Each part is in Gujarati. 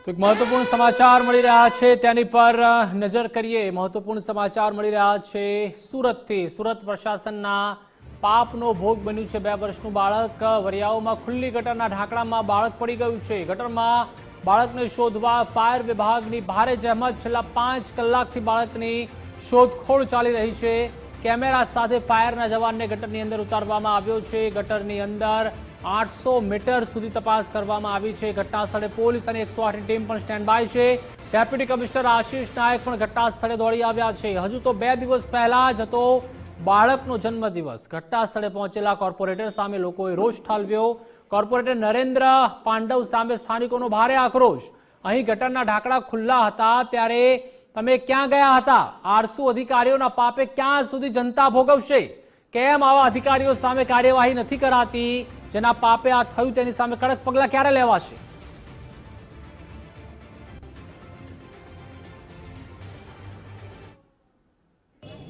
તો એક મહત્વપૂર્ણ સમાચાર મળી રહ્યા છે તેની પર નજર કરીએ। મહત્વપૂર્ણ સમાચાર મળી રહ્યા છે સુરતથી। સુરત પ્રશાસનના પાપનો ભોગ બન્યું છે 2 વર્ષનું બાળક। વરિયાઓમાં ખુલ્લી ગટરના ઢાંકણામાં બાળક પડી ગયું છે। ગટરમાં બાળકને શોધવા ફાયર વિભાગની ભારે જહેમત। છેલ્લા 5 કલાકથી બાળકની શોધખોળ ચાલી રહી છે। કેમેરા સાથે ફાયરના જવાનને ગટરની અંદર ઉતારવામાં આવ્યો છે। ગટરની અંદર 800 મીટર સુધી તપાસ કરવામાં આવી છે। ઘટના સ્થળે પોલીસ અને 108ની ટીમ પણ સ્ટેન્ડ બાય છે। ડેપ્યુટી કમિશનર આશીષ નાયક પણ ઘટના સ્થળે દોડી આવ્યા છે। હજુ તો 2 દિવસ પહેલા જ હતો બાળકનો જન્મદિવસ। ઘટના સ્થળે પહોંચેલા કોર્પોરેટર સામે લોકોએ રોષ ઠાલવ્યો। કોર્પોરેટર નરેન્દ્ર પાંડવ સામે સ્થાનિકોનો ભારે આક્રોશ। અહીં ગટરના ઢાંકણા ખુલ્લા હતા ત્યારે તમે ક્યાં ગયા હતા? આરસુ અધિકારીઓના પાપે ક્યાં સુધી જનતા ભોગવશે? કેમ આવા અધિકારીઓ સામે કાર્યવાહી નથી કરાતી? જેના પાપે આ થયું તેની સામે કડક પગલાં ક્યારે લેવાશે?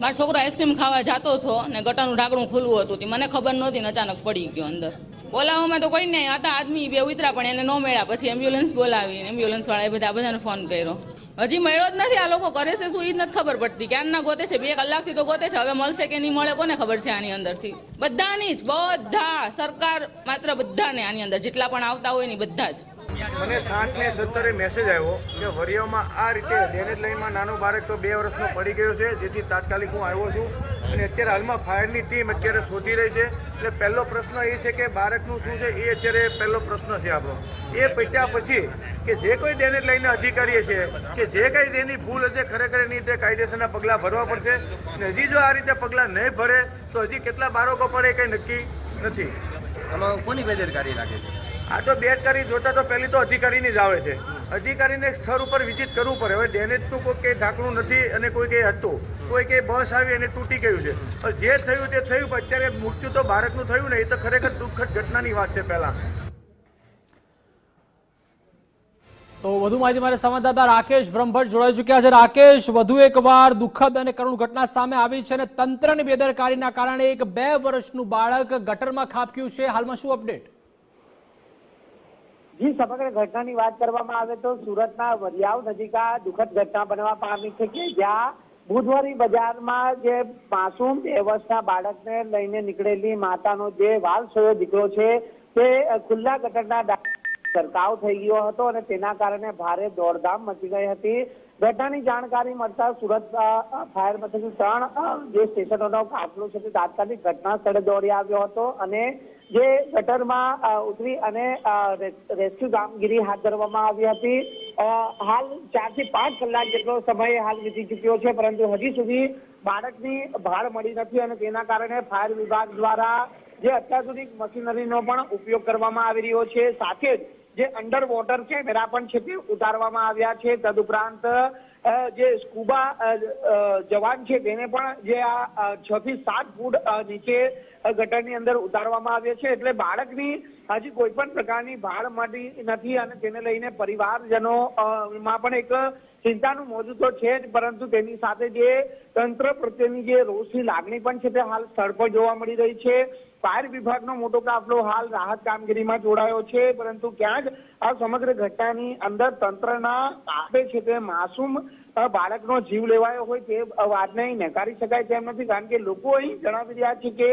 મારો છોકરો આઈસ્ક્રીમ ખાવા જતો હતો ને ગટરનું ઢાંકણું ખુલ્લું હતું તે મને ખબર નહોતી ને અચાનક પડી ગયો અંદર। બોલાવવામાં તો કોઈ નહીં હતા, આદમી 2 ઉતરા પણ એને ન મળ્યા। પછી એમ્બ્યુલન્સ બોલાવી, એમ્બ્યુલન્સ વાળાએ બધાને ફોન કર્યો। હજી મળ્યો જ નથી। આ લોકો કરે છે શું એ જ નથી ખબર પડતી। ક્યારના ગોતે છે, 2 કલાકથી તો ગોતે છે। હવે મળશે કે નહીં મળે કોને ખબર છે? આની અંદરથી બધાની જ બધા સરકાર માત્ર બધાને આની અંદર જેટલા પણ આવતા હોય ને બધા જ। મને 7:17 મેસેજ આવ્યો કે વરિયામાં આ રીતે ડેનેજ લાઈનમાં નાનો બાળક તો 2 વર્ષનો પડી ગયો છે, જેથી તાત્કાલિક હું આવ્યો છું અને અત્યારે હાલમાં ફાયરની ટીમ અત્યારે શોધી રહી છે। એટલે પહેલો પ્રશ્ન એ છે કે બાળકનું શું છે એ અત્યારે પહેલો પ્રશ્ન છે આપણો। એ પત્યા પછી કે જે કોઈ ડેનેજ લાઈનના અધિકારી છે કે જે કંઈ એની ભૂલ હશે ખરેખર એની રીતે કાયદેસરના પગલાં ભરવા પડશે। અને હજી જો આ રીતે પગલાં નહીં ભરે તો હજી કેટલા બાળકો પડે કંઈ નક્કી નથી। આમાં કોની બેદરકારી લાગે છે? આ તો બેદરકારી જોતા તો પહેલી તો અધિકારીની જ આવે છે। અધિકારીને એક સ્થળ ઉપર વિઝિટ કરવું પડે। હવે ડેનેજનું કોઈ કંઈ ઢાંકણું નથી અને કોઈ કંઈ હતું, કોઈ કંઈ બસ આવી અને તૂટી ગયું છે। જે થયું તે થયું, પણ અત્યારે મૃત્યુ તો બાળકનું થયું ને, એ તો ખરેખર દુઃખદ ઘટનાની વાત છે। પહેલા તો વધુ માહિતી મારે સંવાદદાતા રાકેશ બ્રહ્મભટ્ટ જોડાઈ ચૂક્યા છે। રાકેશ, વધુ એકવાર દુઃખદ અને કરુણ ઘટના સામે આવી છે અને તંત્રની બેદરકારીના કારણે એક 2 વર્ષનું બાળક ગટરમાં ખાબક્યું છે। હાલમાં શું અપડેટ? જી, સમગ્ર ઘટનાની વાત કરવામાં આવે તો સુરતના વરિયાવ નજીક આ દુઃખદ ઘટના બનવા પામી છે કે જ્યાં બુધવારી બજારમાં જે માસૂમ 2 વર્ષના બાળકને લઈને નીકળેલી માતાનો જે વાલસોયો દીકરો છે તે ખુલ્લા ગટરના છંટકાવ થઈ ગયો હતો અને તેના કારણે ભારે દોડધામ મચી ગઈ હતી। ઘટનાની જાણકારી મળતા સુરત ફાયર મથકની 3 જે સ્ટેશનોનો કાફલો છે તે તાત્કાલિક ઘટના સ્થળે દોડી આવ્યો હતો અને જે ગટરમાં ઉતરી અને રેસ્ક્યુ કામગીરી હાથ ધરવામાં આવી હતી। હાલ 4 થી 5 કલાક જેટલો સમય હાલ વીતી ચૂક્યો છે, પરંતુ હજી સુધી બાળકની ભાળ મળી નથી અને તેના કારણે ફાયર વિભાગ દ્વારા જે અત્યાધુનિક મશીનરીનો પણ ઉપયોગ કરવામાં આવી રહ્યો છે। સાથે જ જે અંડર વોટર કેમેરા પણ છે તે ઉતારવામાં આવ્યા છે। તદુપરાંત જે સ્કુબા જવાન છે તેને પણ જે આ 6 થી 7 ફૂટ નીચે ગટરની અંદર ઉતારવામાં આવ્યા છે। એટલે બાળકની હજી કોઈ પણ પ્રકારની ભાળ મળી નથી અને તેને લઈને પરિવારજનો માં પણ એક ચિંતાનું મોજું તો છે જ, પરંતુ તેની સાથે જે તંત્ર પ્રત્યેની જે રોષની લાગણી પણ છે તે હાલ સ્થળ પર જોવા મળી રહી છે। ફાયર વિભાગનો મોટો કાફલો હાલ રાહત કામગીરીમાં જોડાયો છે, પરંતુ ક્યાંક આ સમગ્ર ઘટનાની અંદર તંત્રના કાપે છે તે માસૂમ બાળકનો જીવ લેવાયો હોય તે વાતને નકારી શકાય તેમ નથી। કારણ કે લોકો અહીં જણાવી રહ્યા છે કે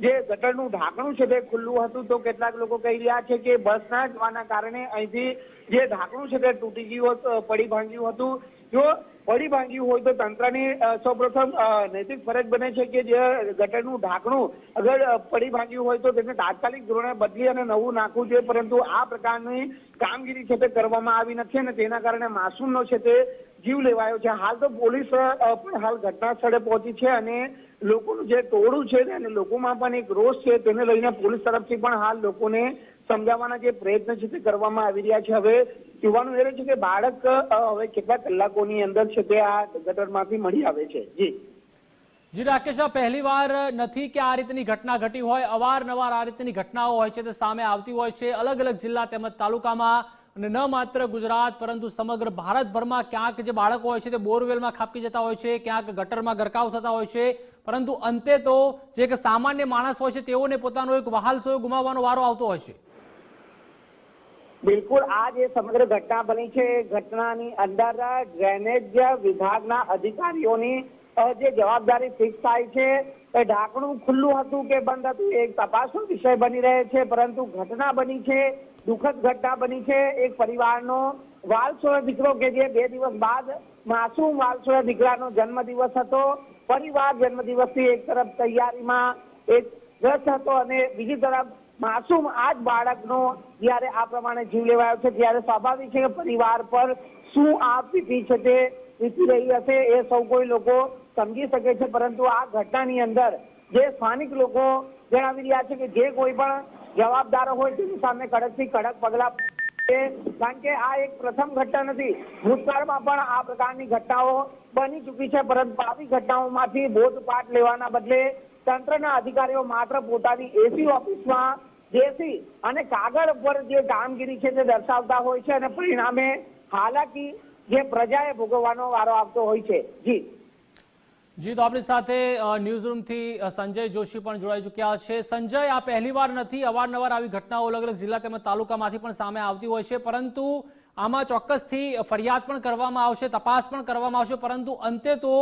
જે ગટરનું ઢાંકણું છે તે ખુલ્લું હતું, તો કેટલાક લોકો કહી રહ્યા છે કે બસ ના જવાના કારણે અહીંથી જે ઢાંકણું છે તે તૂટી ગયું, પડી ભાંગ્યું હતું। જો પડી ભાંગ્યું હોય તો તંત્રની સૌપ્રથમ નૈતિક ફરજ બને છે કે જે ગટરનું ઢાંકણું અગર પડી ભાંગ્યું હોય તો તેને તાત્કાલિક ધોરણે બદલી અને નવું નાખવું જોઈએ, પરંતુ આ પ્રકારની કામગીરી છે તે કરવામાં આવી નથી અને તેના કારણે માસૂમનો છે તે જીવ લેવાયો છે। હાલ તો પોલીસ પણ હાલ ઘટના સ્થળે પહોંચી છે અને લોકોનું જે ટોળું છે અને લોકોમાં પણ એક રોષ છે તેને લઈને પોલીસ તરફથી પણ હાલ લોકોને સમજાવવાના જે પ્રયત્ન છે તે કરવામાં આવી રહ્યા છે। હવે જોવાનું એ છે કે બાળક હવે કેટલા કલાકોની અંદર છે તે આ ગટરમાંથી મળી આવે છે। જી રાકેશ, પહેલી વાર નથી કે આ રીતની ઘટના ઘટી હોય। અવારનવાર આ રીતની ઘટનાઓ હોય છે તે સામે આવતી હોય છે અલગ અલગ જિલ્લા તેમજ તાલુકામાં અને ન માત્ર ગુજરાત પરંતુ સમગ્ર ભારતભરમાં ક્યાંક જે બાળકો હોય છે તે બોરવેલમાં ખાબકી જતા હોય છે, ક્યાંક ગટરમાં ગરકાવ થતા હોય છે, પરંતુ અંતે તો જે એક સામાન્ય માણસ હોય છે તેઓને પોતાનો એક વહાલ સોયો ગુમાવવાનો વારો આવતો હોય છે। બિલકુલ આ જે સમગ્ર ઘટના બની છે એ ઘટનાની અંદર ડ્રેનેજ વિભાગના અધિકારીઓની જે જવાબદારી ફિક્સ થાય છે એ ઢાંકણું ખુલ્લું હતું કે બંધ હતું એક તપાસનો વિષય બની રહે છે, પરંતુ ઘટના બની છે, દુઃખદ ઘટના બની છે. એક પરિવારનો વાલસોળો દીકરો કે જે 2 દિવસ બાદ માસૂમ વાલસોળા દીકરાનો જન્મદિવસ હતો. પરિવાર જન્મદિવસની એક તરફ તૈયારીમાં એક વ્યસ્ત હતો અને બીજી તરફ માસૂમ આ જ બાળકનો જ્યારે આ પ્રમાણે જીવ લેવાયો છે ત્યારે સ્વાભાવિક છે કે પરિવાર પર શું આ વીતી છે તે વીતી રહી હશે એ સૌ કોઈ લોકો સમજી શકે છે. પરંતુ આ ઘટનાની અંદર જે સ્થાનિક લોકો જણાવી રહ્યા છે કે જે કોઈ પણ જવાબદાર હોય તેની સામે કડકથી કડક પગલાં છે, કારણ કે આ એક પ્રથમ ઘટના નથી. ભૂતકાળમાં પણ આ પ્રકારની ઘટનાઓ બની ચૂકી છે, પરંતુ આવી ઘટનાઓમાંથી બોધપાઠ લેવાના બદલે તંત્રના અધિકારીઓ માત્ર પોતાની એસી ઓફિસમાં બેસી અને કાગળ પર જે કામગીરી છે તે દર્શાવતા હોય છે અને પરિણામે હાલાકી જે પ્રજાએ ભોગવવાનો વારો આવતો હોય છે. જી તો આપણી સાથે ન્યૂઝરૂમથી સંજય જોશી પણ જોડાઈ ચૂક્યા છે. સંજય, આ પહેલીવાર નથી, અવારનવાર આવી ઘટનાઓ અલગ અલગ જિલ્લા તેમજ તાલુકામાંથી પણ સામે આવતી હોય છે, પરંતુ આમાં ચોક્કસથી ફરિયાદ પણ કરવામાં આવશે, તપાસ પણ કરવામાં આવશે, પરંતુ અંતે તો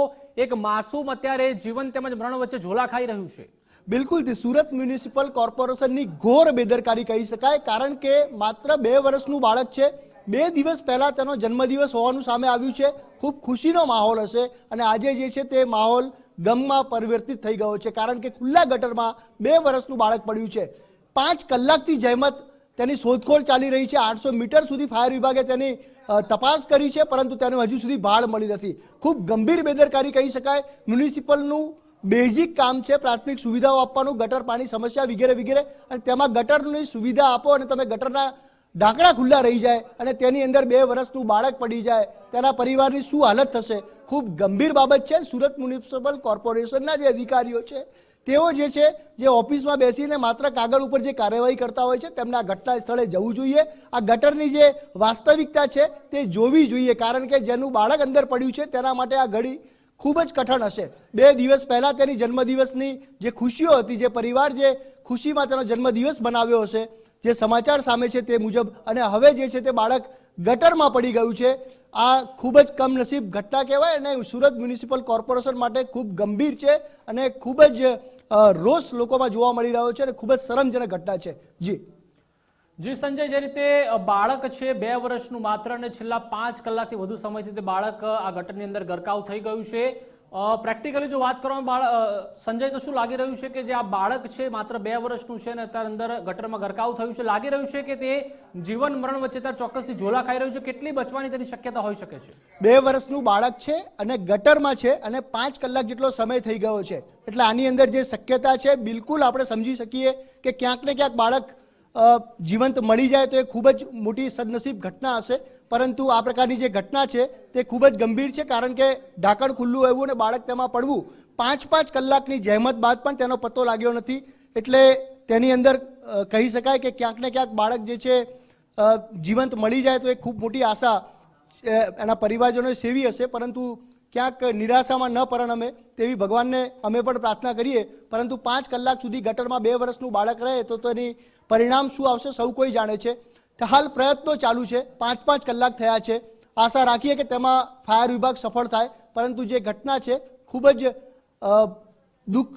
એક માસૂમ અત્યારે જીવન તેમજ મરણ વચ્ચે ઝોલા ખાઈ રહ્યું છે. બિલકુલ, સુરત મ્યુનિસિપલ કોર્પોરેશનની ઘોર બેદરકારી કહી શકાય, કારણ કે માત્ર 2 વર્ષનું બાળક છે. 2 દિવસ પહેલા તેનો જન્મદિવસ હોવાનું સામે આવ્યું છે. ખૂબ ખુશીનો માહોલ હશે અને આજે જે છે તે માહોલ ગમમાં પરિવર્તિત થઈ ગયો છે, કારણ કે ખુલ્લા ગટરમાં 2 વર્ષનું બાળક પડ્યું છે. 5 કલાકથી જહેમત તેની શોધખોળ ચાલી રહી છે. 800 મીટર સુધી ફાયર વિભાગે તેની તપાસ કરી છે, પરંતુ તેનું હજુ સુધી ભાળ મળી નથી. ખૂબ ગંભીર બેદરકારી કહી શકાય. મ્યુનિસિપલનું બેઝિક કામ છે પ્રાથમિક સુવિધાઓ આપવાનું, ગટર પાણી સમસ્યા વગેરે વગેરે, અને તેમાં ગટરની સુવિધા આપો અને તમે ગટરના ઢાંકણા ખુલ્લા રહી જાય અને તેની અંદર 2 વર્ષનું બાળક પડી જાય, તેના પરિવારની શું હાલત થશે. ખૂબ ગંભીર બાબત છે. સુરત મ્યુનિસિપલ કોર્પોરેશનના જે અધિકારીઓ છે તેઓ જે છે જે ઓફિસમાં બેસીને માત્ર કાગળ ઉપર જે કાર્યવાહી કરતા હોય છે તેમને આ ઘટના સ્થળે જવું જોઈએ. આ ગટરની જે વાસ્તવિકતા છે તે જોવી જોઈએ, કારણ કે જેનું બાળક અંદર પડ્યું છે તેના માટે આ ઘડી ખૂબ જ કઠણ હશે. 2 દિવસ પહેલા તેની જન્મદિવસની જે ખુશીઓ હતી, જે પરિવાર જે ખુશીમાં તેનો જન્મદિવસ બનાવ્યો હશે, જે સમાચાર સામે છે તે મુજબ, અને હવે જે છે તે બાળક ગટરમાં પડી ગયું છે. આ ખૂબ જ કમનસીબ ઘટના કહેવાય અને સુરત મ્યુનિસિપલ કોર્પોરેશન માટે ખૂબ ગંભીર છે અને ખૂબ જ રોષ લોકોમાં જોવા મળી રહ્યો છે અને ખૂબ જ શરમજનક ઘટના છે. જી સંજય, જે રીતે બાળક છે 2 વર્ષનું માત્ર અને છેલ્લા 5 કલાકથી વધુ સમયથી તે બાળક આ ગટરની અંદર ગરકાવ થઈ ગયું છે. પ્રેક્ટિકલી જો વાત કરવામાં સંજય તો શું લાગી રહ્યું છે કે જે આ બાળક છે માત્ર 2 વર્ષનું છે અને અત્યારે અંદર ગટરમાં ગરકાવ થયું છે, લાગી રહ્યું છે કે તે જીવન મરણ વચ્ચે ત્યારે ચોક્કસથી ઝોલા ખાઈ રહ્યું છે, કેટલી બચવાની તેની શક્યતા હોઈ શકે છે? 2 વર્ષનું બાળક છે અને ગટરમાં છે અને 5 કલાક જેટલો સમય થઈ ગયો છે, એટલે આની અંદર જે શક્યતા છે બિલકુલ આપણે સમજી શકીએ કે ક્યાંક ને ક્યાંક બાળક જીવંત મળી જાય તો એ ખૂબ જ મોટી સદનસીબ ઘટના હશે. પરંતુ આ પ્રકારની જે ઘટના છે તે ખૂબ જ ગંભીર છે, કારણ કે ઢાંકણ ખુલ્લું આવ્યું અને બાળક તેમાં પડવું 5 કલાકની જહેમત બાદ પણ તેનો પત્તો લાગ્યો નથી. એટલે તેની અંદર કહી શકાય કે ક્યાંક ને ક્યાંક બાળક જે છે જીવંત મળી જાય તો એ ખૂબ મોટી આશા એના પરિવારજનોએ સેવી હશે, પરંતુ ક્યાંક નિરાશામાં ન પરિણમે તેવી ભગવાનને અમે પણ પ્રાર્થના કરીએ. પરંતુ 5 કલાક સુધી ગટરમાં 2 વર્ષનું બાળક રહે તો તેની પરિણામ શું આવશે સૌ કોઈ જાણે છે. હાલ પ્રયત્નો ચાલુ છે, 5 કલાક થયા છે. આશા રાખીએ કે તેમાં ફાયર વિભાગ સફળ થાય, પરંતુ જે ઘટના છે ખૂબ જ દુઃખ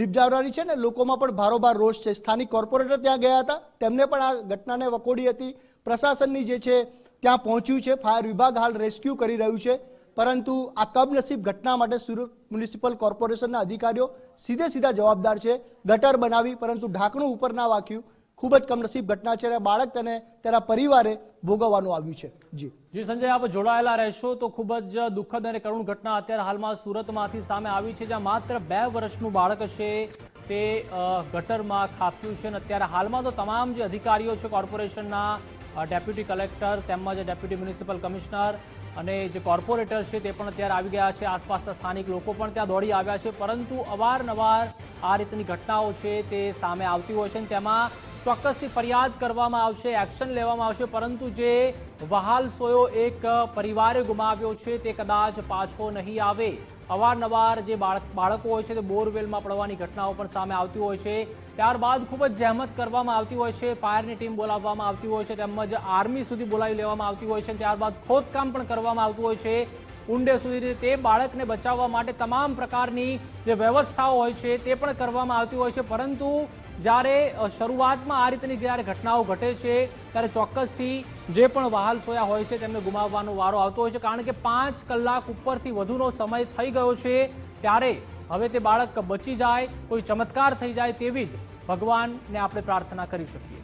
નિપજાવવાની છે ને લોકોમાં પણ ભારોભાર રોષ છે. સ્થાનિક કોર્પોરેટર ત્યાં ગયા હતા, તેમને પણ આ ઘટનાને વખોડી હતી. પ્રશાસનની જે છે ત્યાં પહોંચ્યું છે, ફાયર વિભાગ હાલ રેસ્ક્યુ કરી રહ્યું છે, પરંતુ આ કમનસીબ ઘટના માટે સુરત મ્યુનિસિપલ કોર્પોરેશનના અધિકારીઓ સીધા જવાબદાર છે. ગટર બનાવી પરંતુ ઢાંકણું ઉપર ના વાંક્યું, ખૂબ જ કમનસીબ ઘટના છે અને બાળક તેને તેના પરિવારે ભોગવવાનું આવ્યું છે. જી સંજય, આપ જોડાયેલા રહેશો તો ખૂબ જ દુઃખદ અને કરુણ ઘટના અત્યારે હાલમાં સુરતમાંથી સામે આવી છે, જ્યાં માત્ર 2 વર્ષનું બાળક છે તે ગટરમાં ખાબક્યું છે અને અત્યારે હાલમાં તો તમામ જે અધિકારીઓ છે કોર્પોરેશનના, ડેપ્યુટી કલેક્ટર તેમજ ડેપ્યુટી મ્યુનિસિપલ કમિશનર અને જે કોર્પોરેટર છે તે પણ અત્યારે આવી ગયા છે. આસપાસના સ્થાનિક લોકો પણ ત્યાં દોડી આવ્યા છે, પરંતુ અવારનવાર આ રીતની ઘટનાઓ છે તે સામે આવતી હોય છે અને તેમાં ચોક્કસથી ફરિયાદ કરવામાં આવશે, એક્શન લેવામાં આવશે, પરંતુ જે વહાલ સોયો એક પરિવારે ગુમાવ્યો છે તે કદાચ પાછો નહીં આવે. અવારનવાર જે બાળકો હોય છે તે બોરવેલમાં પડવાની ઘટનાઓ પણ સામે આવતી હોય છે. ત્યારબાદ ખૂબ જ જહેમત કરવામાં આવતી હોય છે, ફાયરની ટીમ બોલાવવામાં આવતી હોય છે, તેમજ આર્મી સુધી બોલાવી લેવામાં આવતી હોય છે. ત્યારબાદ ખોદકામ પણ કરવામાં આવતું હોય છે ઊંડે સુધી. તે બાળકને બચાવવા માટે તમામ પ્રકારની જે વ્યવસ્થાઓ હોય છે તે પણ કરવામાં આવતી હોય છે. પરંતુ જ્યારે શરૂઆતમાં આ રીતની જ્યારે ઘટનાઓ ઘટે છે ત્યારે ચોક્કસથી જે પણ વહાલ સોયા હોય છે તેમને ગુમાવવાનો વારો આવતો હોય છે. કારણ કે 5 કલાક ઉપરથી વધુનો સમય થઈ ગયો છે. ત્યારે હવે તે બાળક બચી જાય, કોઈ ચમત્કાર થઈ જાય તેવી જ ભગવાનને આપણે પ્રાર્થના કરી શકીએ.